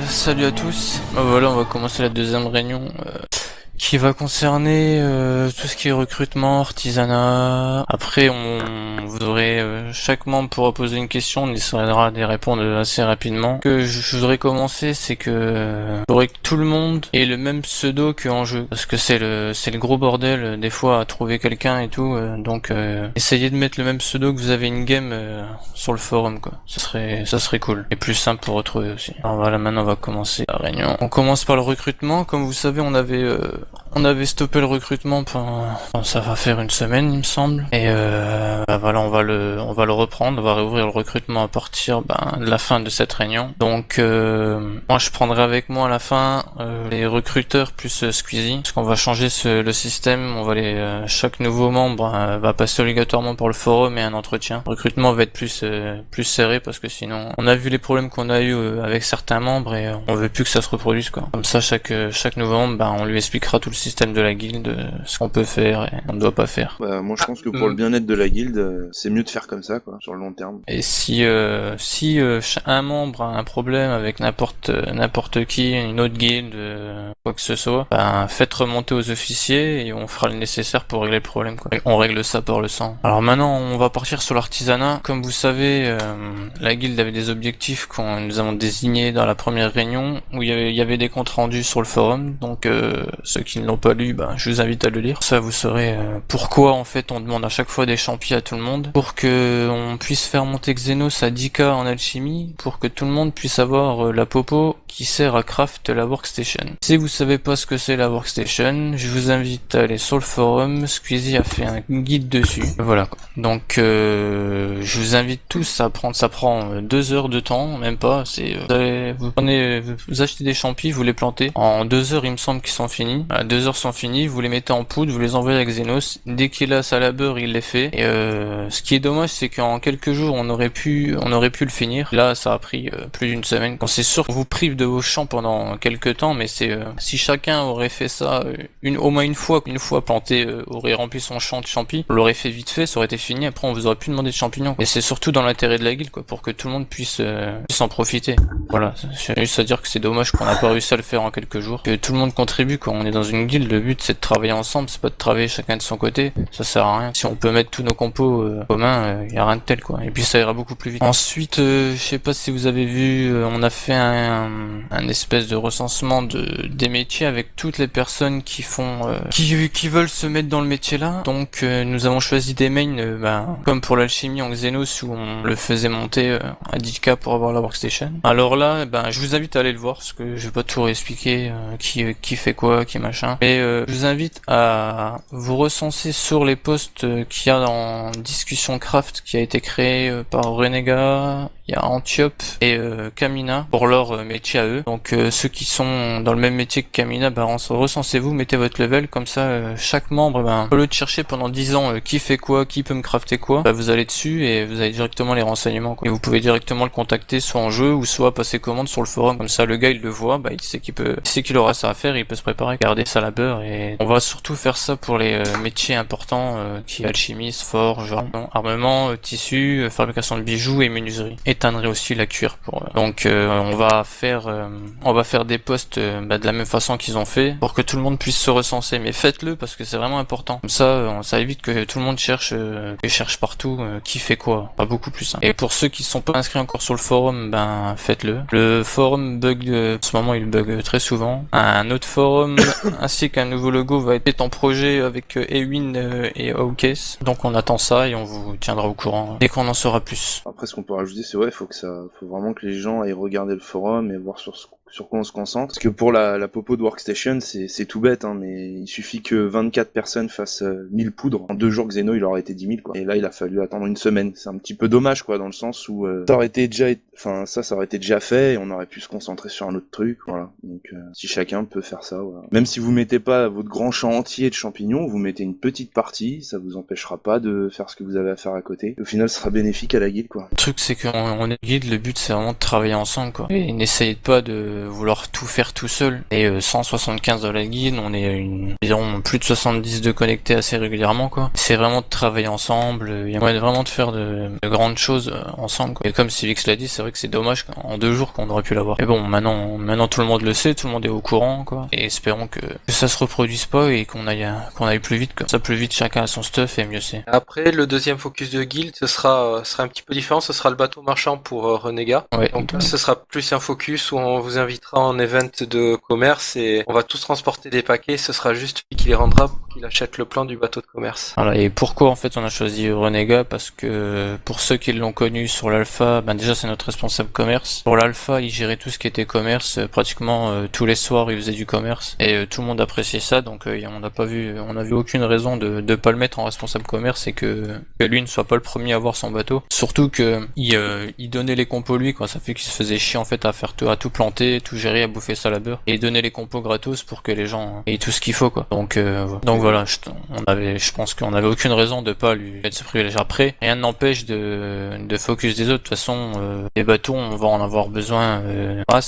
Salut à tous. Voilà, on va commencer la deuxième réunion qui va concerner tout ce qui est recrutement, artisanat. Après, vous aurez chaque membre pourra poser une question, on essaiera d'y répondre assez rapidement. Ce que je voudrais commencer, c'est que faudrait que tout le monde ait le même pseudo qu'en jeu, parce que c'est le gros bordel des fois à trouver quelqu'un et tout. Donc essayez de mettre le même pseudo que vous avez in game sur le forum, quoi. Ça serait cool et plus simple pour retrouver aussi. Alors voilà, maintenant on va commencer la réunion. On commence par le recrutement. Comme vous savez, on avait stoppé le recrutement pendant, ça va faire une semaine, il me semble. Et voilà, on va le reprendre, on va réouvrir le recrutement à partir de la fin de cette réunion. Donc moi je prendrai avec moi à la fin les recruteurs plus Squeezie, parce qu'on va changer le système. On va chaque nouveau membre va passer obligatoirement par le forum et un entretien. Le recrutement va être plus serré, parce que sinon on a vu les problèmes qu'on a eu avec certains membres et on veut plus que ça se reproduise, quoi. Comme ça chaque nouveau membre, on lui expliquera tout le système de la guilde, ce qu'on peut faire et on ne doit pas faire. Moi je pense que pour le bien-être de la guilde, c'est mieux de faire comme ça, quoi, sur le long terme. Et si un membre a un problème avec n'importe qui, une autre guilde, quoi que ce soit, faites remonter aux officiers et on fera le nécessaire pour régler le problème, quoi. Et on règle ça par le sang. Alors maintenant on va partir sur l'artisanat. Comme vous savez, la guilde avait des objectifs qu'on nous avons désignés dans la première réunion, où il y avait des comptes rendus sur le forum. Donc ceux qui ne l'ont pas lu, je vous invite à le lire. Ça vous saurez pourquoi en fait on demande à chaque fois des champis à tout le monde, pour que on puisse faire monter Xenos à 10k en alchimie, pour que tout le monde puisse avoir la popo qui sert à craft la workstation. Si vous savez pas ce que c'est la workstation, je vous invite à aller sur le forum. Squeezie a fait un guide dessus. Voilà, quoi. Donc je vous invite tous à prendre, ça prend 2 heures de temps, même pas. Vous achetez des champis, vous les plantez en 2 heures, il me semble qu'ils sont finis. 2 heures sont finis, vous les mettez en poudre, vous les envoyez à Xenos. Dès qu'il a sa labeur, il les fait. Et ce qui est dommage, c'est qu'en quelques jours, on aurait pu le finir. Là, ça a pris plus d'une semaine. Quand c'est sûr qu'on vous prive de vos champs pendant quelques temps, mais c'est si chacun aurait fait ça au moins une fois planté, aurait rempli son champ de champis, on l'aurait fait vite fait, ça aurait été fini. Après, on vous aurait plus demandé de champignons, quoi. Et c'est surtout dans l'intérêt de la guilde, quoi, pour que tout le monde puisse en profiter. Voilà, j'ai juste à dire que c'est dommage qu'on n'a pas réussi à le faire en quelques jours. Que tout le monde contribue quand on est dans une guilde. Le but c'est de travailler ensemble, c'est pas de travailler chacun de son côté. Ça sert à rien. Si on peut mettre tous nos compos communs, y a rien de tel, quoi. Et puis ça ira beaucoup plus vite. Ensuite, je sais pas si vous avez vu, on a fait un espèce de recensement des métiers avec toutes les personnes qui qui veulent se mettre dans le métier là. Donc nous avons choisi des mains, comme pour l'alchimie en Xenos, où on le faisait monter à 10k pour avoir la workstation. Alors là, je vous invite à aller le voir, parce que je vais pas tout réexpliquer qui fait quoi, qui machin. Mais je vous invite à vous recenser sur les postes qu'il y a dans Discussion Craft, qui a été créé par Renega. Il y a Antiope et Kamina pour leur métier à eux. Donc ceux qui sont dans le même métier que Kamina, recensez-vous, mettez votre level, comme ça chaque membre, au lieu de chercher pendant 10 ans qui fait quoi, qui peut me crafter quoi, vous allez dessus et vous avez directement les renseignements, quoi. Et vous pouvez directement le contacter soit en jeu ou soit passer commande sur le forum. Comme ça le gars il le voit, il sait qu'il aura ça à faire, et il peut se préparer, garder sa labeur. Et on va surtout faire ça pour les métiers importants qui est alchimiste, forge, armement, tissu, fabrication de bijoux et menuiserie. Éteindrait aussi la cuir pour donc on va faire des postes de la même façon qu'ils ont fait, pour que tout le monde puisse se recenser. Mais faites-le, parce que c'est vraiment important. Comme ça évite que tout le monde cherche partout qui fait quoi. Pas beaucoup plus simple. Et pour ceux qui sont pas inscrits encore sur le forum, faites-le. Le forum bug, en ce moment il bug très souvent. Un autre forum ainsi qu'un nouveau logo va être en projet avec Ewin et Hawkes. Donc on attend ça et on vous tiendra au courant dès qu'on en saura plus. Après, ce qu'on peut rajouter, c'est faut vraiment que les gens aillent regarder le forum et voir sur quoi on se concentre. Parce que pour la popo de workstation, c'est tout bête, mais il suffit que 24 personnes fassent 1000 poudres. En 2 jours, Xeno, il aurait été 10 000, quoi. Et là, il a fallu attendre une semaine. C'est un petit peu dommage, quoi, dans le sens où ça aurait été déjà fait et on aurait pu se concentrer sur un autre truc, voilà. Donc, si chacun peut faire ça, voilà. Même si vous mettez pas votre grand champ entier de champignons, vous mettez une petite partie, ça vous empêchera pas de faire ce que vous avez à faire à côté. Au final, ce sera bénéfique à la guilde, quoi. Le truc, c'est qu'on est guilde, le but, c'est vraiment de travailler ensemble, quoi. Et n'essayez pas de vouloir tout faire tout seul. Et 175 dans la guilde, on est environ plus de 70 de connectés assez régulièrement, quoi. C'est vraiment de travailler ensemble, il y a moyen vraiment de faire de grandes choses ensemble, quoi. Et comme Civix l'a dit, c'est vrai que c'est dommage en 2 jours qu'on aurait pu l'avoir. Mais bon, maintenant tout le monde le sait, tout le monde est au courant, quoi. Et espérons que ça se reproduise pas et qu'on aille plus vite, quoi. Ça plus vite, chacun a son stuff et mieux c'est. Après, le deuxième focus de guild, ce sera un petit peu différent, ce sera le bateau marchand pour Renégat. Ouais. Donc là, ce sera plus un focus où on vous invitera en event de commerce et on va tous transporter des paquets, ce sera juste lui qui les rendra pour qu'il achète le plan du bateau de commerce. Voilà, et pourquoi en fait on a choisi Renégat? Parce que pour ceux qui l'ont connu sur l'alpha, déjà c'est notre responsable commerce. Pour l'alpha, il gérait tout ce qui était commerce, pratiquement tous les soirs il faisait du commerce et tout le monde appréciait ça, donc on n'a vu aucune raison de pas le mettre en responsable commerce et que lui ne soit pas le premier à avoir son bateau. Surtout que il donnait les compos lui, quoi. Ça fait qu'il se faisait chier en fait à tout planter, tout gérer, à bouffer ça à la beurre et il donnait les compos gratos pour que les gens aient tout ce qu'il faut, quoi. Donc voilà, je pense qu'on avait aucune raison de pas lui mettre ce privilège. Après, rien n'empêche de focus des autres. De toute façon, les bateaux, on va en avoir besoin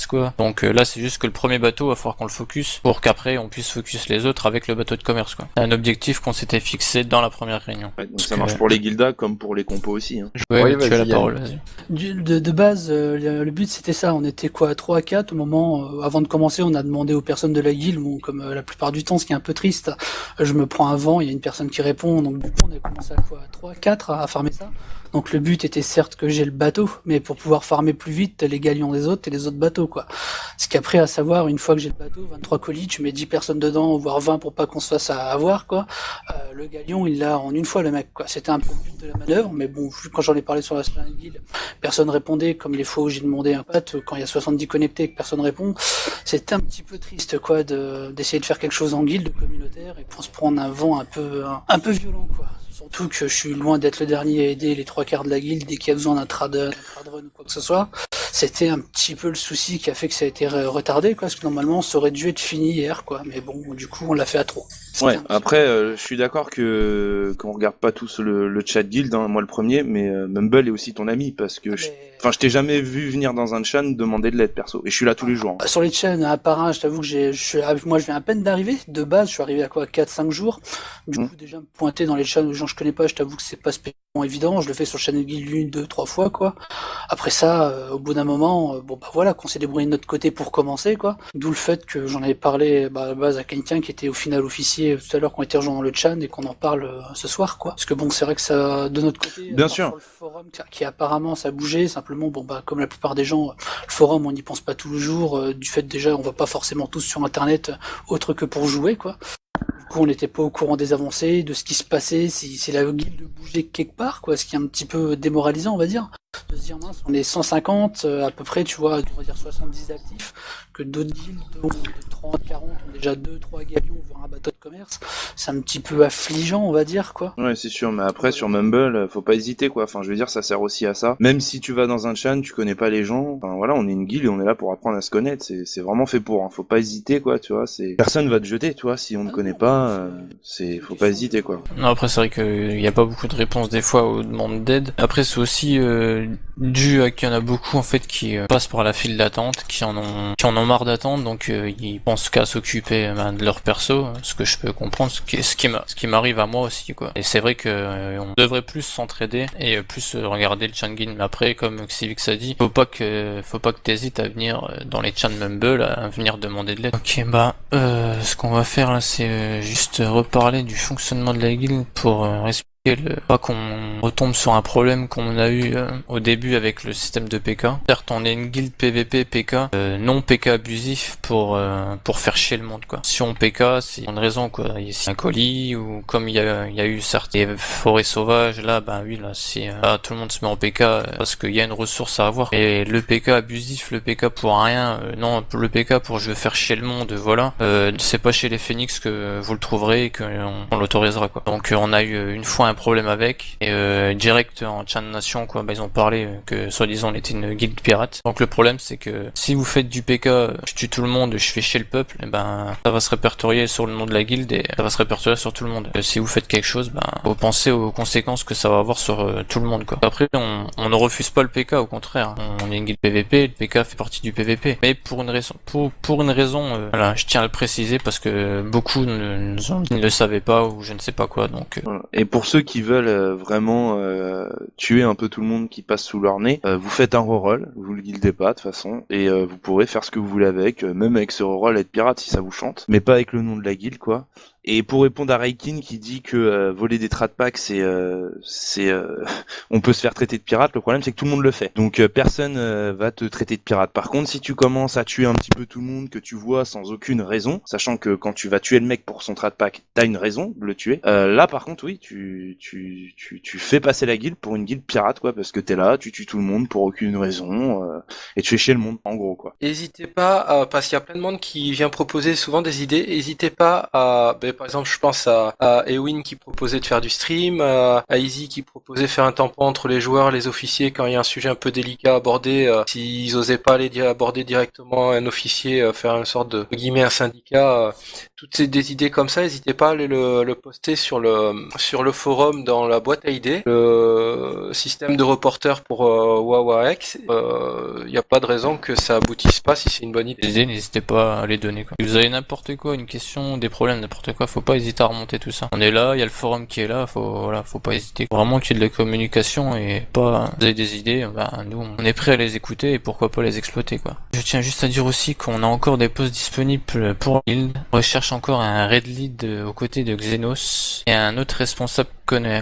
quoi. Donc là, c'est juste que le premier bateau, va falloir qu'on le focus pour qu'après on puisse focus les autres avec le bateau de commerce, quoi. C'est un objectif qu'on s'était fixé dans la première réunion. Ouais, donc ça marche pour les guildas comme pour les compos aussi. Hein. Ouais, Oui, tu as la vas-y, parole, vas-y. De base, le but c'était ça, on était quoi, 3 à 4 au moment, avant de commencer, on a demandé aux personnes de la guilde, bon, comme la plupart du temps, ce qui est un peu triste, je me prends un vent, il y a une personne qui répond, donc du coup on a commencé à quoi, 3 à 4 à farmer ça. Donc le but était certes que j'ai le bateau, mais pour pouvoir farmer plus vite les galions des autres et les autres bateaux, quoi. Ce qu'après, à savoir, une fois que j'ai le bateau, 23 colis, tu mets 10 personnes dedans, voire 20 pour pas qu'on se fasse avoir, quoi. Le galion, il l'a en une fois, le mec, quoi. C'était un peu le but de la manœuvre, mais bon, quand j'en ai parlé sur la guilde, personne répondait, comme les fois où j'ai demandé un pat, quand il y a 70 connectés et que personne répond, c'était un petit peu triste, quoi, d'essayer de faire quelque chose en guilde communautaire et pour se prendre un vent un peu violent, quoi. Surtout que je suis loin d'être le dernier à aider les 3/4 de la guilde dès qu'il y a besoin d'un trad run ou quoi que ce soit. C'était un petit peu le souci qui a fait que ça a été retardé, quoi, parce que normalement ça aurait dû être fini hier, quoi. Mais bon, du coup on l'a fait à trop. Ouais, après, je suis d'accord qu'on regarde pas tous le chat guild, hein, moi le premier, mais Mumble est aussi ton ami, parce que je t'ai jamais vu venir dans un chan demander de l'aide perso, et je suis là tous les jours. Hein. Sur les chaînes, à part un, je t'avoue que moi je viens à peine d'arriver, de base, je suis arrivé à quoi, 4-5 jours. Du coup, déjà me pointer dans les chans où les gens je connais pas, je t'avoue que c'est pas spécialement évident, je le fais sur Channel Guild 1, 2, 3 fois, quoi. Après ça, au bout d'un moment, voilà, qu'on s'est débrouillé de notre côté pour commencer, quoi. D'où le fait que j'en avais parlé, à la base à quelqu'un qui était au final officier tout à l'heure, qui ont été rejoints dans le chan et qu'on en parle ce soir, quoi. Parce que bon, c'est vrai que ça, de notre côté, bien sûr, sur le forum, qui apparemment ça a bougé, simplement, comme la plupart des gens, le forum, on n'y pense pas tous les jours, du fait déjà, on va pas forcément tous sur internet, autre que pour jouer, quoi. Du coup, on n'était pas au courant des avancées, de ce qui se passait, si la guilde bougeait quelque part, quoi, ce qui est un petit peu démoralisant, on va dire. De se dire, mince, on est 150, à peu près, tu vois, on va dire 70 actifs, que d'autres guildes de 30, 40 ont déjà 2-3 galions, voire un bateau de commerce. C'est un petit peu affligeant, on va dire, quoi. Ouais, c'est sûr, mais après, sur Mumble, faut pas hésiter, quoi. Enfin, je veux dire, ça sert aussi à ça. Même si tu vas dans un chan, tu connais pas les gens. Enfin, voilà, on est une guilde et on est là pour apprendre à se connaître. C'est vraiment fait pour, hein. Faut pas hésiter, quoi, tu vois. Personne va te jeter, tu vois, si on ne connaît pas, faut pas hésiter, quoi. Non, après, c'est vrai qu'il y a pas beaucoup de réponses des fois aux demandes d'aide. Après, c'est aussi dû à qu'il y en a beaucoup, en fait, qui passent par la file d'attente, qui en ont marre d'attendre, donc ils pensent qu'à s'occuper de leur perso, ce que je peux comprendre, ce qui m'arrive à moi aussi, quoi. Et c'est vrai que on devrait plus s'entraider et plus regarder le chan guild. Mais après, comme Xivix a dit, faut pas que t'hésites à venir dans les chans Mumble, à venir demander de l'aide. Ok, ce qu'on va faire là, c'est juste reparler du fonctionnement de la guilde pour pas qu'on retombe sur un problème qu'on a eu au début avec le système de PK. Certes, on est une guilde PVP PK, non PK abusif pour faire chier le monde, quoi. Si on PK, c'est une raison, quoi. C'est un colis, ou comme il y a eu certaines forêts sauvages, là, si tout le monde se met en PK parce qu'il y a une ressource à avoir. Et le PK abusif, le PK pour rien, non, le PK pour je veux faire chier le monde, voilà. C'est pas chez les Phoenix que vous le trouverez et qu'on l'autorisera, quoi. Donc on a eu une fois un problème avec, et direct en chat de nation, quoi, bah ils ont parlé que soi-disant on était une guilde pirate. Donc le problème c'est que si vous faites du PK, je tue tout le monde, je fais chier le peuple, et ben ça va se répertorier sur le nom de la guilde et ça va se répertorier sur tout le monde. Si vous faites quelque chose, ben faut penser aux conséquences que ça va avoir sur tout le monde, quoi. Après on ne refuse pas le PK, au contraire. On est une guilde PVP, le PK fait partie du PVP. Mais pour une raison, voilà, je tiens à le préciser parce que beaucoup ne le savaient pas ou je ne sais pas quoi. Donc Voilà. Et pour ceux qui veulent vraiment tuer un peu tout le monde qui passe sous leur nez, vous faites un reroll, vous le guildez pas de toute façon, et vous pourrez faire ce que vous voulez avec, même avec ce reroll être pirate si ça vous chante, mais pas avec le nom de la guilde, quoi. Et pour répondre à Raikin qui dit que voler des trade packs on peut se faire traiter de pirate, le problème c'est que tout le monde le fait. Donc personne va te traiter de pirate. Par contre, si tu commences à tuer un petit peu tout le monde que tu vois sans aucune raison, sachant que quand tu vas tuer le mec pour son trade pack, t'as une raison de le tuer. Là par contre oui, tu fais passer la guilde pour une guilde pirate, quoi, parce que t'es là, tu tues tout le monde pour aucune raison et tu fais chier le monde en gros, quoi. N'hésitez pas, parce qu'il y a plein de monde qui vient proposer souvent des idées, n'hésitez pas à, par exemple, je pense à Ewin qui proposait de faire du stream, à Easy qui proposait de faire un tampon entre les joueurs, les officiers, quand il y a un sujet un peu délicat à aborder, s'ils osaient pas aller aborder directement un officier, faire une sorte de guillemets un syndicat, toutes des idées comme ça, n'hésitez pas à aller le poster sur le forum dans la boîte à idées, le système de reporter pour WoWX, il n'y a pas de raison que ça aboutisse pas si c'est une bonne idée. les idées, n'hésitez pas à les donner, quoi. Si vous avez n'importe quoi, une question, des problèmes, n'importe quoi, faut pas hésiter à remonter tout ça. On est là, il y a le forum qui est là, faut pas hésiter. Vraiment qu'il y ait de la communication et pas, vous avez des idées, nous, on est prêt à les écouter et pourquoi pas les exploiter, quoi. Je tiens juste à dire aussi qu'on a encore des postes disponibles pour la guilde. On recherche encore un raid lead aux côtés de Xenos et un autre responsable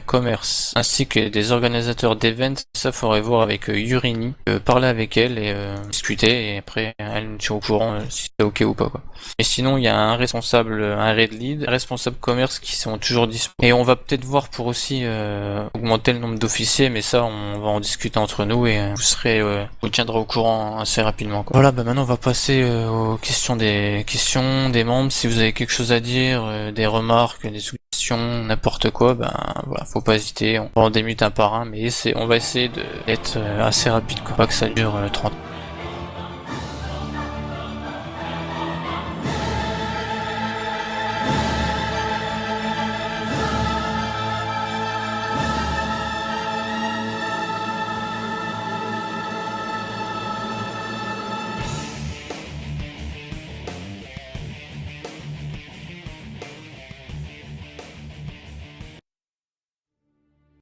commerce, ainsi que des organisateurs d'events. Ça, faudrait voir avec Yurini, parler avec elle et discuter, et après elle nous tient au courant si c'est ok ou pas, quoi. Et sinon il y a un responsable, un raid lead, un responsable commerce qui sont toujours disponibles. Et on va peut-être voir pour aussi augmenter le nombre d'officiers, mais ça on va en discuter entre nous et vous tiendra au courant assez rapidement, quoi. Voilà, maintenant on va passer aux questions des membres. Si vous avez quelque chose à dire, des remarques, des suggestions, n'importe quoi, voilà, faut pas hésiter, on va en démute un par un, mais on va essayer d'être assez rapide, quoi, pas que ça dure 30